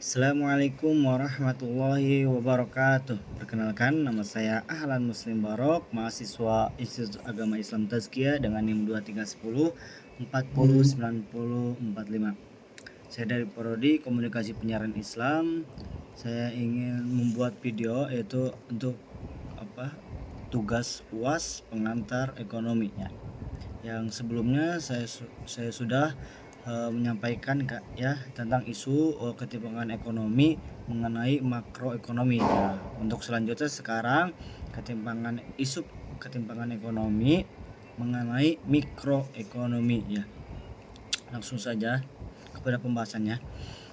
Assalamualaikum warahmatullahi wabarakatuh. Perkenalkan, nama saya Ahlan Muslim Barok, mahasiswa Institut Agama Islam Tazkiyah dengan NIM 2310 40 90 45. Saya dari Prodi Komunikasi Penyiaran Islam. Saya ingin membuat video yaitu untuk tugas UAS pengantar ekonominya. Yang sebelumnya saya sudah menyampaikan tentang isu ketimpangan ekonomi mengenai makroekonomi. Nah, untuk selanjutnya sekarang isu ketimpangan ekonomi mengenai mikroekonomi ya. Langsung saja kepada pembahasannya.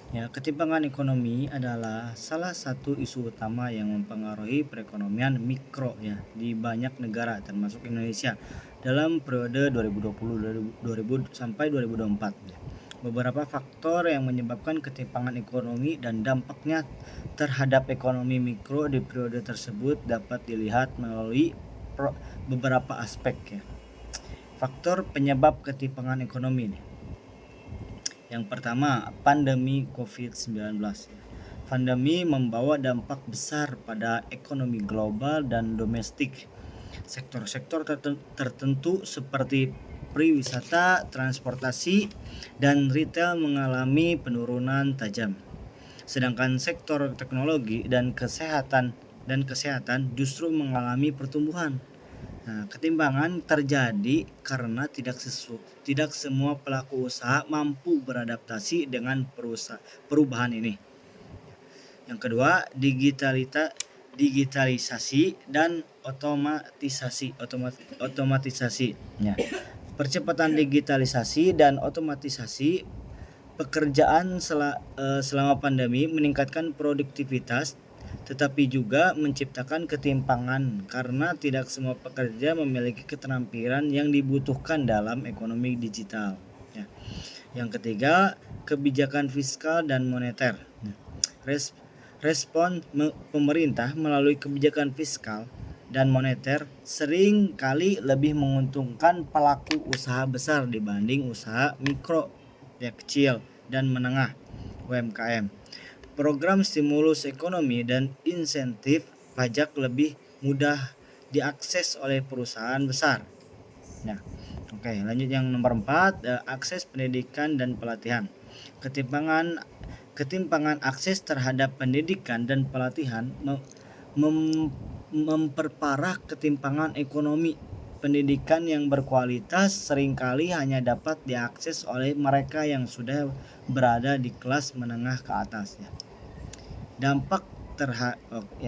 Ya, ketimpangan ekonomi adalah salah satu isu utama yang mempengaruhi perekonomian mikro ya di banyak negara termasuk Indonesia dalam periode 2020 sampai 2024. Beberapa faktor yang menyebabkan ketimpangan ekonomi dan dampaknya terhadap ekonomi mikro di periode tersebut dapat dilihat melalui beberapa aspek ya. Faktor penyebab ketimpangan ekonomi nih. Yang pertama, pandemi COVID-19. Pandemi membawa dampak besar pada ekonomi global dan domestik. Sektor-sektor tertentu seperti pariwisata, transportasi, dan retail mengalami penurunan tajam. Sedangkan sektor teknologi dan kesehatan justru mengalami pertumbuhan. Nah, ketimpangan terjadi karena tidak semua pelaku usaha mampu beradaptasi dengan perubahan ini. Yang kedua, digitalisasi dan otomatisasi. Ya. Percepatan digitalisasi dan otomatisasi pekerjaan selama pandemi meningkatkan produktivitas, tetapi juga menciptakan ketimpangan karena tidak semua pekerja memiliki keterampilan yang dibutuhkan dalam ekonomi digital. Ya. Yang ketiga, kebijakan fiskal dan moneter. Respon pemerintah melalui kebijakan fiskal dan moneter sering kali lebih menguntungkan pelaku usaha besar dibanding usaha mikro, ya, kecil dan menengah (UMKM). Program stimulus ekonomi dan insentif pajak lebih mudah diakses oleh perusahaan besar. Nah, oke, lanjut yang nomor 4, akses pendidikan dan pelatihan. Ketimpangan akses terhadap pendidikan dan pelatihan memperparah ketimpangan ekonomi. Pendidikan yang berkualitas seringkali hanya dapat diakses oleh mereka yang sudah berada di kelas menengah ke atas ya.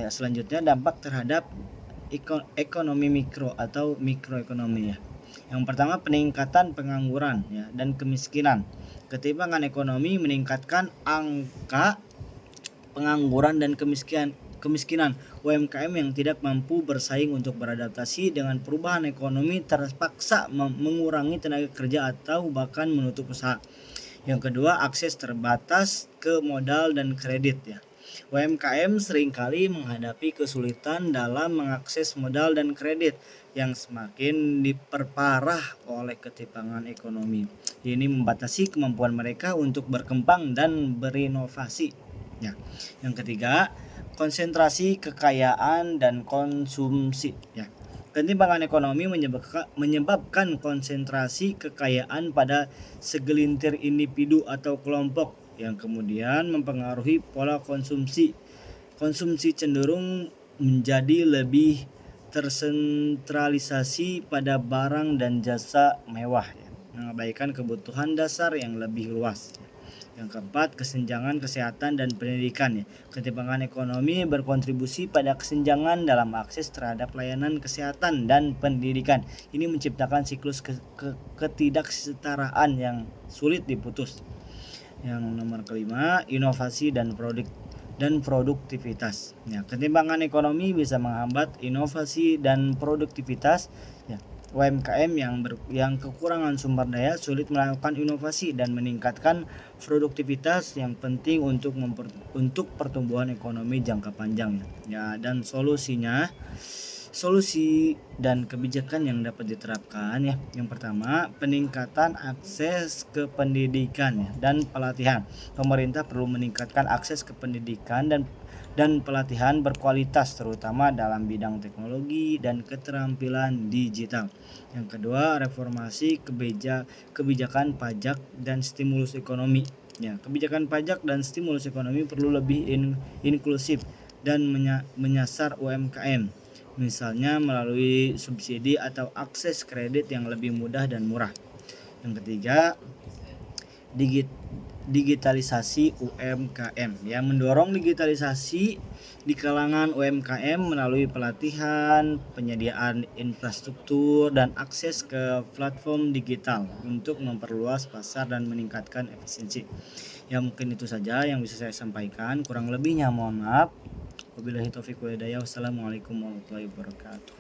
Selanjutnya dampak terhadap ekonomi mikro atau mikroekonomi ya. Yang pertama, peningkatan pengangguran ya dan kemiskinan. Ketimpangan ekonomi meningkatkan angka pengangguran dan kemiskinan. UMKM yang tidak mampu bersaing untuk beradaptasi dengan perubahan ekonomi terpaksa mengurangi tenaga kerja atau bahkan menutup usaha. Yang kedua, akses terbatas ke modal dan kredit ya. UMKM seringkali menghadapi kesulitan dalam mengakses modal dan kredit yang semakin diperparah oleh ketimpangan ekonomi. Ini membatasi kemampuan mereka untuk berkembang dan berinovasi. Ya. Yang ketiga, konsentrasi kekayaan dan konsumsi. Ya. Ketimpangan ekonomi menyebabkan konsentrasi kekayaan pada segelintir individu atau kelompok yang kemudian mempengaruhi pola konsumsi. Konsumsi cenderung menjadi lebih tersentralisasi pada barang dan jasa mewah ya, mengabaikan kebutuhan dasar yang lebih luas. Yang keempat, kesenjangan kesehatan dan pendidikan ya. Ketimpangan ekonomi berkontribusi pada kesenjangan dalam akses terhadap layanan kesehatan dan pendidikan. Ini menciptakan siklus ketidaksetaraan yang sulit diputus. Yang nomor kelima, inovasi dan produktivitas. Ya, ketimpangan ekonomi bisa menghambat inovasi dan produktivitas. Ya, UMKM yang kekurangan sumber daya sulit melakukan inovasi dan meningkatkan produktivitas yang penting untuk pertumbuhan ekonomi jangka panjang ya. Dan solusinya Solusi dan kebijakan yang dapat diterapkan ya. Yang pertama, peningkatan akses ke pendidikan ya, dan pelatihan. Pemerintah perlu meningkatkan akses ke pendidikan dan pelatihan berkualitas terutama dalam bidang teknologi dan keterampilan digital. Yang kedua, reformasi kebijakan pajak dan stimulus ekonomi. Ya, kebijakan pajak dan stimulus ekonomi perlu lebih inklusif dan menyasar UMKM. Misalnya melalui subsidi atau akses kredit yang lebih mudah dan murah. Yang ketiga, digitalisasi UMKM ya, mendorong digitalisasi di kalangan UMKM melalui pelatihan, penyediaan infrastruktur dan akses ke platform digital untuk memperluas pasar dan meningkatkan efisiensi. Ya, mungkin itu saja yang bisa saya sampaikan, kurang lebihnya mohon maaf. Wabillahi taufiq wal hidayah. Wassalamualaikum warahmatullahi wabarakatuh.